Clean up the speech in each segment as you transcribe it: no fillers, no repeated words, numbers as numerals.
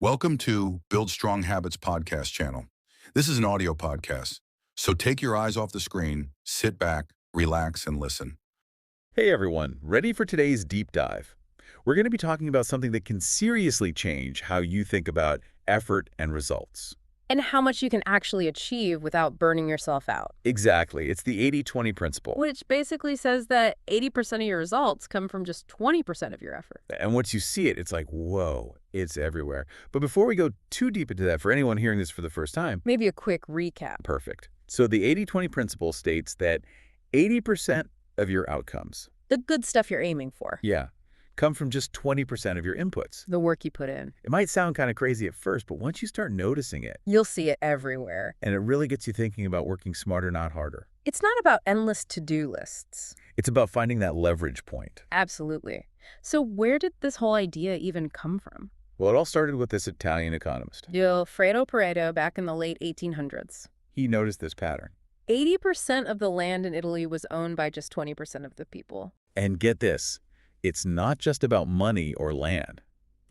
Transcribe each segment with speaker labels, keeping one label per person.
Speaker 1: Welcome to Build Strong Habits podcast channel. This is an audio podcast, so take your eyes off the screen, sit back, relax, and listen.
Speaker 2: Hey everyone, ready for today's deep dive? We're going to be talking about something that can seriously change how you think about effort and results.
Speaker 3: And how much you can actually achieve without burning yourself out.
Speaker 2: Exactly. It's the 80-20 principle.
Speaker 3: Which basically says that 80% of your results come from just 20% of your effort.
Speaker 2: And once you see it, it's like, whoa, it's everywhere. But before we go too deep into that, for anyone hearing this for the first time,
Speaker 3: Maybe a quick recap.
Speaker 2: perfect. So the 80-20 principle states that 80% of your outcomes,
Speaker 3: The good stuff you're aiming for.
Speaker 2: come from just 20% of your inputs.
Speaker 3: The work you put in.
Speaker 2: It might sound kind of crazy at first, but once you start noticing it,
Speaker 3: You'll see it everywhere.
Speaker 2: and it really gets you thinking about working smarter, not harder.
Speaker 3: It's not about endless to-do lists.
Speaker 2: It's about finding that leverage point.
Speaker 3: Absolutely. So where did this whole idea even come from?
Speaker 2: Well, it all started with this Italian economist.
Speaker 3: Alfredo Pareto back in the late 1800s.
Speaker 2: He noticed this pattern.
Speaker 3: 80% of the land in Italy was owned by just 20% of the people.
Speaker 2: And get this, it's not just about money or land.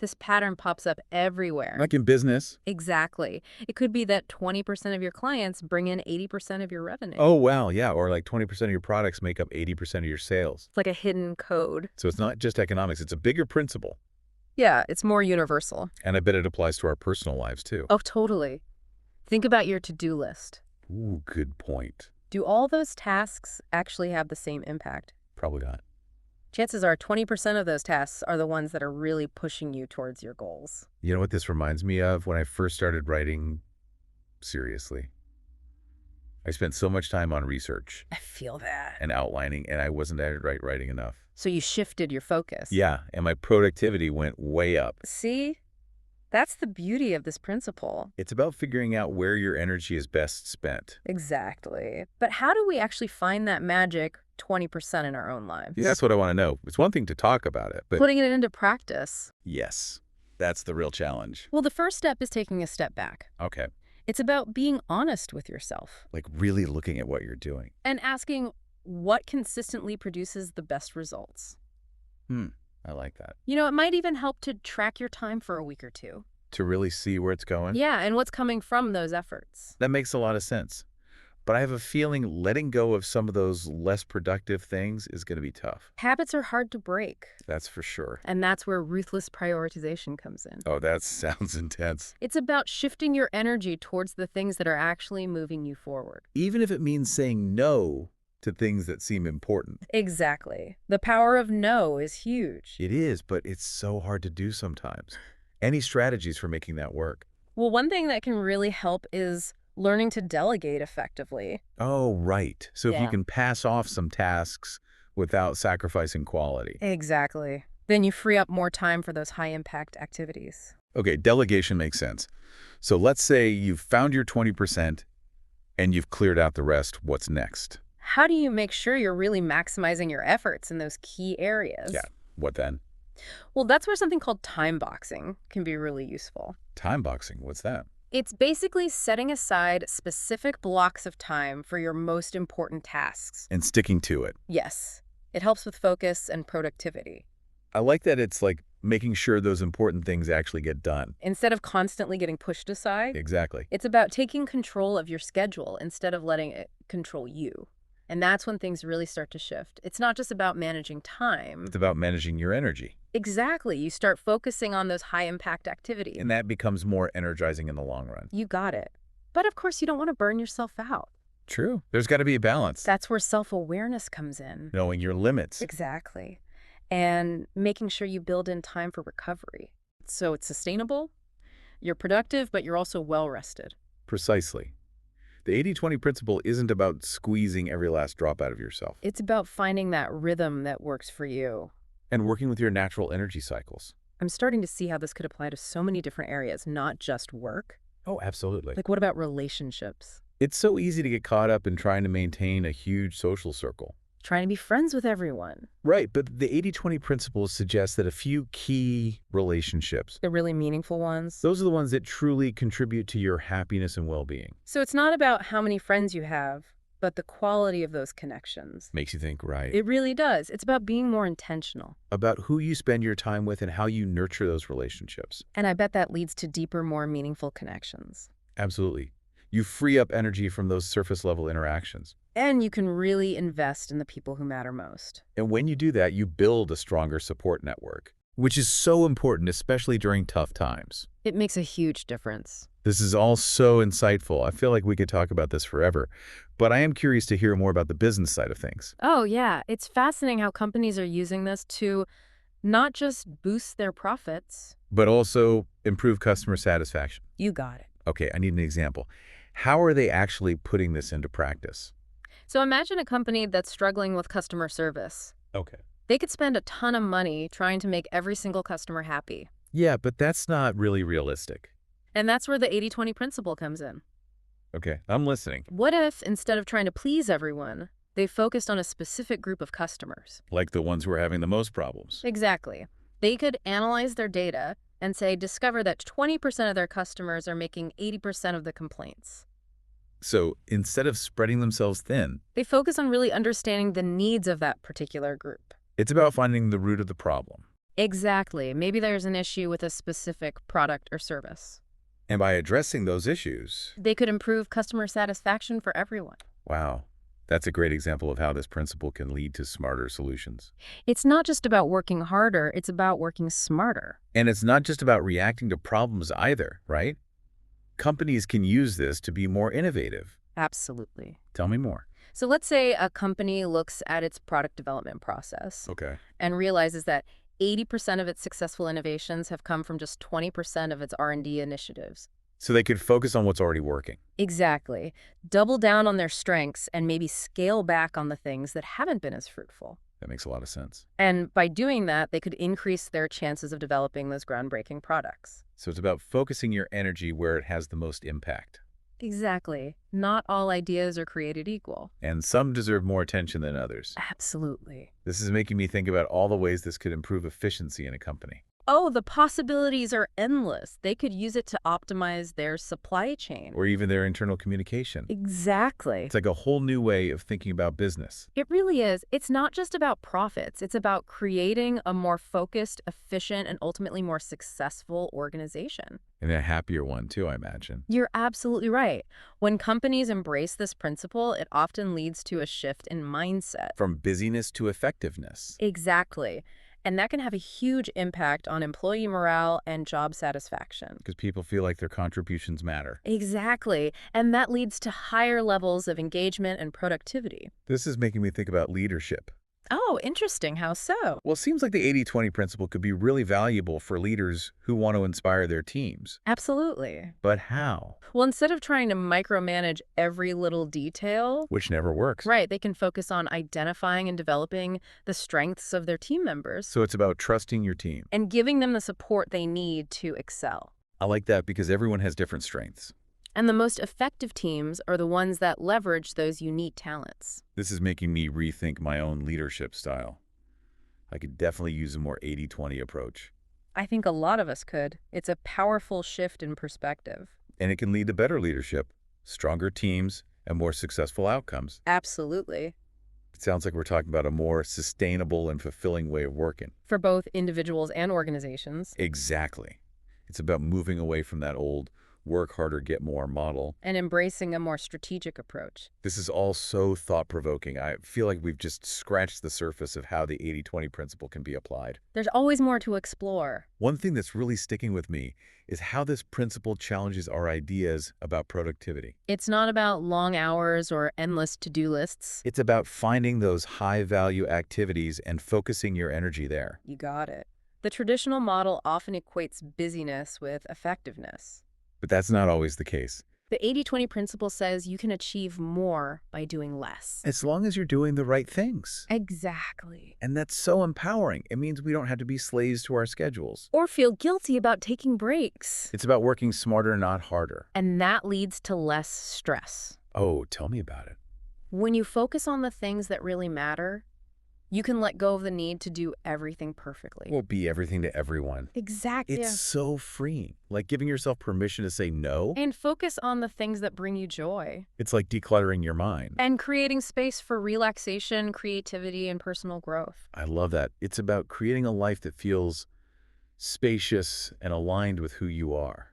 Speaker 3: This pattern pops up everywhere.
Speaker 2: Like in business.
Speaker 3: Exactly. It could be that 20% of your clients bring in 80% of your revenue.
Speaker 2: Oh, wow, yeah. Or like 20% of your products make up 80% of your sales.
Speaker 3: It's like a hidden code.
Speaker 2: So it's not just economics, it's a bigger principle.
Speaker 3: Yeah, it's more universal.
Speaker 2: And I bet it applies to our personal lives too.
Speaker 3: Oh, totally. Think about your to-do list.
Speaker 2: Ooh, good point.
Speaker 3: Do all those tasks actually have the same impact?
Speaker 2: Probably not.
Speaker 3: Chances are 20% of those tasks are the ones that are really pushing you towards your goals.
Speaker 2: You know what this reminds me of? When I first started writing seriously. I spent so much time on research
Speaker 3: I feel that.
Speaker 2: and outlining, and I wasn't writing enough.
Speaker 3: So you shifted your focus.
Speaker 2: Yeah, and my productivity went way up.
Speaker 3: See? That's the beauty of this principle.
Speaker 2: It's about figuring out where your energy is best spent.
Speaker 3: Exactly. But how do we actually find that magic 20% in our own lives?
Speaker 2: Yeah, that's what I want to know. It's one thing to talk about it, but
Speaker 3: Putting it into practice.
Speaker 2: yes, that's the real challenge.
Speaker 3: Well, the first step is taking a step back.
Speaker 2: Okay,
Speaker 3: It's about being honest with yourself
Speaker 2: like really looking at what you're doing.
Speaker 3: and asking what consistently produces the best results.
Speaker 2: I like that.
Speaker 3: You know, it might even help to track your time for a week or two.
Speaker 2: To really see where it's going?
Speaker 3: Yeah, and what's coming from those efforts.
Speaker 2: That makes a lot of sense. But I have a feeling letting go of some of those less productive things is going to be tough.
Speaker 3: Habits are hard to break,
Speaker 2: That's for sure.
Speaker 3: and that's where ruthless prioritization comes in.
Speaker 2: Oh, that sounds intense.
Speaker 3: It's about shifting your energy towards the things that are actually moving you forward.
Speaker 2: Even if it means saying no to things that seem important.
Speaker 3: Exactly. The power of no is huge.
Speaker 2: It is, but it's so hard to do sometimes. Any strategies for making that work?
Speaker 3: Well, one thing that can really help is learning to delegate effectively.
Speaker 2: Oh, right. So if you
Speaker 3: Yeah.
Speaker 2: can pass off some tasks without sacrificing quality.
Speaker 3: Exactly. Then you free up more time for those high-impact activities.
Speaker 2: Okay, delegation makes sense. So let's say you've found your 20% and you've cleared out the rest. What's next?
Speaker 3: How do you make sure you're really maximizing your efforts in those key areas?
Speaker 2: Yeah. What then?
Speaker 3: Well, that's where something called time boxing can be really useful.
Speaker 2: Time boxing. What's that?
Speaker 3: It's basically setting aside specific blocks of time for your most important tasks.
Speaker 2: And sticking to it.
Speaker 3: Yes, it helps with focus and productivity.
Speaker 2: I like that it's like making sure those important things actually get done.
Speaker 3: Instead of constantly getting pushed aside,
Speaker 2: Exactly.
Speaker 3: it's about taking control of your schedule instead of letting it control you. And that's when things really start to shift. It's not just about managing time.
Speaker 2: It's about managing your energy.
Speaker 3: Exactly. You start focusing on those high-impact activities.
Speaker 2: And that becomes more energizing in the long run.
Speaker 3: You got it. But of course, you don't want to burn yourself out.
Speaker 2: True. There's got to be a balance.
Speaker 3: That's where self-awareness comes in.
Speaker 2: Knowing your limits.
Speaker 3: Exactly. And making sure you build in time for recovery. So it's sustainable, you're productive, but you're also well-rested.
Speaker 2: Precisely. The 80-20 principle isn't about squeezing every last drop out of yourself.
Speaker 3: It's about finding that rhythm that works for you.
Speaker 2: And working with your natural energy cycles.
Speaker 3: I'm starting to see how this could apply to so many different areas, not just work.
Speaker 2: Oh, absolutely.
Speaker 3: Like, what about relationships?
Speaker 2: It's so easy to get caught up in trying to maintain a huge social circle.
Speaker 3: Trying to be friends with everyone.
Speaker 2: Right, but the 80-20 principle suggests that a few key relationships,
Speaker 3: The really meaningful ones.
Speaker 2: those are the ones that truly contribute to your happiness and well-being.
Speaker 3: So it's not about how many friends you have, but the quality of those connections.
Speaker 2: Makes you think, right,
Speaker 3: It really does. It's about being more intentional.
Speaker 2: about who you spend your time with and how you nurture those relationships.
Speaker 3: And I bet that leads to deeper, more meaningful connections.
Speaker 2: Absolutely. You free up energy from those surface-level interactions.
Speaker 3: And you can really invest in the people who matter most.
Speaker 2: And when you do that, you build a stronger support network, which is so important, especially during tough times.
Speaker 3: It makes a huge difference.
Speaker 2: This is all so insightful. I feel like we could talk about this forever, but I am curious to hear more about the business side of things.
Speaker 3: Oh, yeah. It's fascinating how companies are using this to not just boost their profits.
Speaker 2: But also improve customer satisfaction.
Speaker 3: You got it.
Speaker 2: Okay, I need an example. How are they actually putting this into practice?
Speaker 3: So imagine a company that's struggling with customer service.
Speaker 2: Okay.
Speaker 3: They could spend a ton of money trying to make every single customer happy.
Speaker 2: Yeah, but that's not really realistic.
Speaker 3: And that's where the 80-20 principle comes in.
Speaker 2: Okay, I'm listening.
Speaker 3: What if, instead of trying to please everyone, they focused on a specific group of customers?
Speaker 2: Like the ones who are having the most problems.
Speaker 3: Exactly. They could analyze their data and say, discover that 20% of their customers are making 80% of the complaints.
Speaker 2: So instead of spreading themselves thin,
Speaker 3: They focus on really understanding the needs of that particular group.
Speaker 2: it's about finding the root of the problem.
Speaker 3: Exactly. Maybe there's an issue with a specific product or service.
Speaker 2: And by addressing those issues,
Speaker 3: They could improve customer satisfaction for everyone.
Speaker 2: wow, that's a great example of how this principle can lead to smarter solutions.
Speaker 3: It's not just about working harder, it's about working smarter.
Speaker 2: And it's not just about reacting to problems either, right? Companies can use this to be more innovative.
Speaker 3: Absolutely.
Speaker 2: Tell me more.
Speaker 3: So let's say a company looks at its product development process
Speaker 2: Okay.
Speaker 3: and realizes that 80% of its successful innovations have come from just 20% of its R&D initiatives.
Speaker 2: So they could focus on what's already working.
Speaker 3: Exactly. Double down on their strengths and maybe scale back on the things that haven't been as fruitful.
Speaker 2: That makes a lot of sense.
Speaker 3: And by doing that, they could increase their chances of developing those groundbreaking products.
Speaker 2: So it's about focusing your energy where it has the most impact.
Speaker 3: Exactly. Not all ideas are created equal.
Speaker 2: And some deserve more attention than others.
Speaker 3: Absolutely.
Speaker 2: This is making me think about all the ways this could improve efficiency in a company.
Speaker 3: Oh, the possibilities are endless. They could use it to optimize their supply chain.
Speaker 2: Or even their internal communication.
Speaker 3: Exactly.
Speaker 2: It's like a whole new way of thinking about business.
Speaker 3: It really is. It's not just about profits. It's about creating a more focused, efficient, and ultimately more successful organization.
Speaker 2: And a happier one, too, I imagine.
Speaker 3: You're absolutely right. When companies embrace this principle, it often leads to a shift in mindset.
Speaker 2: From busyness to effectiveness.
Speaker 3: Exactly. And that can have a huge impact on employee morale and job satisfaction.
Speaker 2: Because people feel like their contributions matter.
Speaker 3: Exactly. And that leads to higher levels of engagement and productivity.
Speaker 2: This is making me think about leadership.
Speaker 3: Oh, interesting. How so?
Speaker 2: Well, it seems like the 80-20 principle could be really valuable for leaders who want to inspire their teams.
Speaker 3: Absolutely.
Speaker 2: But how?
Speaker 3: Well, instead of trying to micromanage every little detail,
Speaker 2: Which never works.
Speaker 3: right, they can focus on identifying and developing the strengths of their team members
Speaker 2: So it's about trusting your team.
Speaker 3: and giving them the support they need to excel.
Speaker 2: I like that because everyone has different strengths.
Speaker 3: And the most effective teams are the ones that leverage those unique talents.
Speaker 2: This is making me rethink my own leadership style. I could definitely use a more 80-20 approach.
Speaker 3: I think a lot of us could. It's a powerful shift in perspective.
Speaker 2: And it can lead to better leadership, stronger teams, and more successful outcomes.
Speaker 3: Absolutely.
Speaker 2: It sounds like we're talking about a more sustainable and fulfilling way of working.
Speaker 3: For both individuals and organizations.
Speaker 2: Exactly. It's about moving away from that old work harder, get more model.
Speaker 3: And embracing a more strategic approach.
Speaker 2: This is all so thought-provoking. I feel like we've just scratched the surface of how the 80-20 principle can be applied.
Speaker 3: There's always more to explore.
Speaker 2: One thing that's really sticking with me is how this principle challenges our ideas about productivity.
Speaker 3: It's not about long hours or endless to-do lists.
Speaker 2: It's about finding those high-value activities and focusing your energy there.
Speaker 3: You got it. The traditional model often equates busyness with effectiveness.
Speaker 2: But that's not always the case.
Speaker 3: The 80-20 principle says you can achieve more by doing less.
Speaker 2: As long as you're doing the right things.
Speaker 3: Exactly.
Speaker 2: And that's so empowering. It means we don't have to be slaves to our schedules.
Speaker 3: Or feel guilty about taking breaks.
Speaker 2: It's about working smarter, not harder.
Speaker 3: And that leads to less stress.
Speaker 2: Oh, tell me about it.
Speaker 3: When you focus on the things that really matter, You can let go of the need to do everything perfectly.
Speaker 2: Will be everything to everyone.
Speaker 3: Exactly.
Speaker 2: It's so freeing, like giving yourself permission to say no.
Speaker 3: And focus on the things that bring you joy.
Speaker 2: It's like decluttering your mind.
Speaker 3: And creating space for relaxation, creativity, and personal growth.
Speaker 2: I love that. It's about creating a life that feels spacious and aligned with who you are.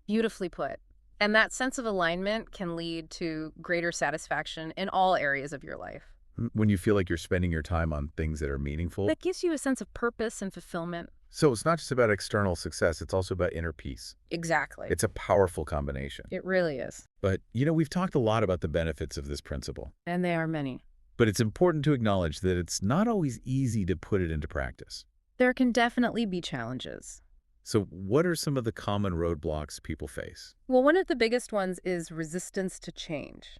Speaker 3: Beautifully put. And that sense of alignment can lead to greater satisfaction in all areas of your life.
Speaker 2: When you feel like you're spending your time on things that are meaningful.
Speaker 3: That gives you a sense of purpose and fulfillment.
Speaker 2: So it's not just about external success, it's also about inner peace.
Speaker 3: Exactly.
Speaker 2: It's a powerful combination.
Speaker 3: It really is.
Speaker 2: But, we've talked a lot about the benefits of this principle.
Speaker 3: And they are many.
Speaker 2: But it's important to acknowledge that it's not always easy to put it into practice.
Speaker 3: There can definitely be challenges.
Speaker 2: So what are some of the common roadblocks people face?
Speaker 3: Well, one of the biggest ones is resistance to change.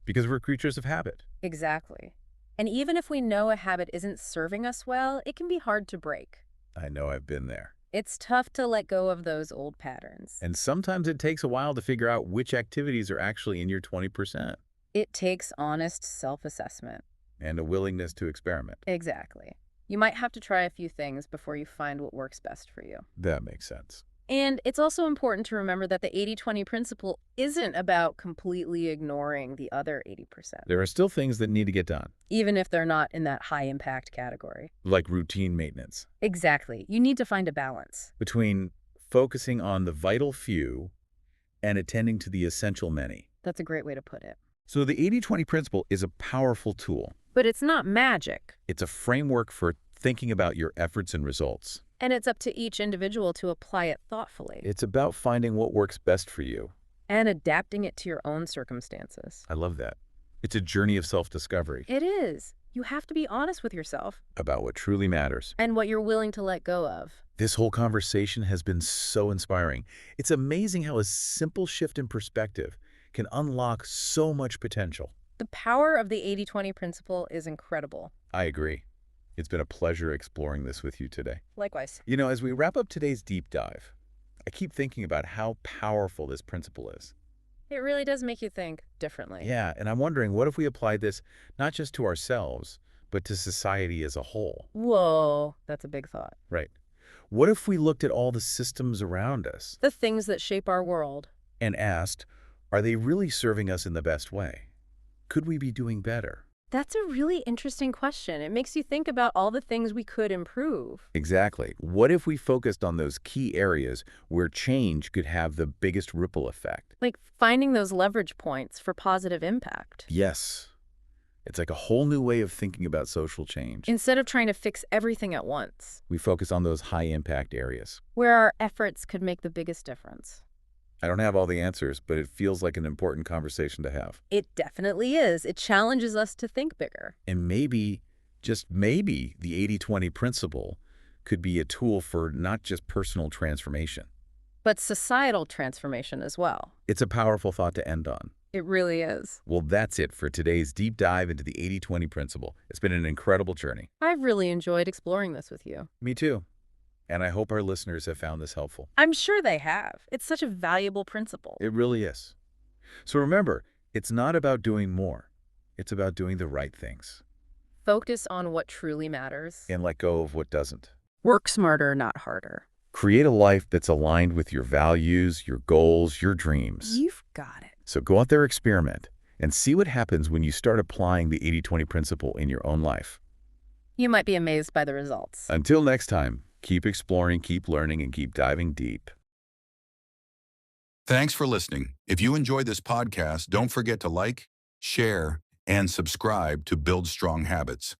Speaker 2: Because we're creatures of habit.
Speaker 3: Exactly. And even if we know a habit isn't serving us well, it can be hard to break.
Speaker 2: I know I've been there.
Speaker 3: It's tough to let go of those old patterns.
Speaker 2: And sometimes it takes a while to figure out which activities are actually in your 20%.
Speaker 3: It takes honest self-assessment.
Speaker 2: And a willingness to experiment.
Speaker 3: Exactly. You might have to try a few things before you find what works best for you.
Speaker 2: That makes sense.
Speaker 3: And it's also important to remember that the 80-20 principle isn't about completely ignoring the other 80%,
Speaker 2: There are still things that need to get done,
Speaker 3: even if they're not in that high-impact category.
Speaker 2: like routine maintenance,
Speaker 3: Exactly. You need to find a balance.
Speaker 2: between focusing on the vital few and attending to the essential many.
Speaker 3: That's a great way to put it.
Speaker 2: So the 80-20 principle is a powerful tool.
Speaker 3: But it's not magic.
Speaker 2: It's a framework for thinking about your efforts and results.
Speaker 3: And it's up to each individual to apply it thoughtfully
Speaker 2: It's about finding what works best for you.
Speaker 3: and adapting it to your own circumstances.
Speaker 2: I love that. It's a journey of self-discovery
Speaker 3: It is. You have to be honest with yourself
Speaker 2: about what truly matters.
Speaker 3: and what you're willing to let go of.
Speaker 2: This whole conversation has been so inspiring. It's amazing how a simple shift in perspective can unlock so much potential.
Speaker 3: The power of the 80-20 principle is incredible.
Speaker 2: I agree. It's been a pleasure exploring this with you today.
Speaker 3: Likewise.
Speaker 2: As we wrap up today's deep dive, I keep thinking about how powerful this principle is.
Speaker 3: It really does make you think differently.
Speaker 2: Yeah, and I'm wondering, what if we applied this not just to ourselves, but to society as a whole?
Speaker 3: Whoa, that's a big thought.
Speaker 2: Right. What if we looked at all the systems around us
Speaker 3: The things that shape our world.
Speaker 2: and asked, are they really serving us in the best way? Could we be doing better?
Speaker 3: That's a really interesting question. It makes you think about all the things we could improve.
Speaker 2: Exactly. What if we focused on those key areas where change could have the biggest ripple effect?
Speaker 3: Like finding those leverage points for positive impact.
Speaker 2: Yes. It's like a whole new way of thinking about social change.
Speaker 3: Instead of trying to fix everything at once,
Speaker 2: We focus on those high-impact areas.
Speaker 3: where our efforts could make the biggest difference.
Speaker 2: I don't have all the answers, but it feels like an important conversation to have.
Speaker 3: It definitely is. It challenges us to think bigger.
Speaker 2: And maybe, just maybe, the 80-20 principle could be a tool for not just personal transformation.
Speaker 3: But societal transformation as well.
Speaker 2: It's a powerful thought to end on.
Speaker 3: It really is.
Speaker 2: Well, that's it for today's deep dive into the 80-20 principle. It's been an incredible journey.
Speaker 3: I've really enjoyed exploring this with you.
Speaker 2: Me too. And I hope our listeners have found this helpful.
Speaker 3: I'm sure they have. It's such a valuable principle.
Speaker 2: It really is. So remember, it's not about doing more. It's about doing the right things.
Speaker 3: Focus on what truly matters.
Speaker 2: And let go of what doesn't.
Speaker 3: Work smarter, not harder.
Speaker 2: Create a life that's aligned with your values, your goals, your dreams.
Speaker 3: You've got it.
Speaker 2: So go out there, experiment, and see what happens when you start applying the 80-20 principle in your own life.
Speaker 3: You might be amazed by the results.
Speaker 2: Until next time, keep exploring, keep learning, and keep diving deep.
Speaker 1: Thanks for listening. If you enjoyed this podcast, don't forget to like, share, and subscribe to Build Strong Habits.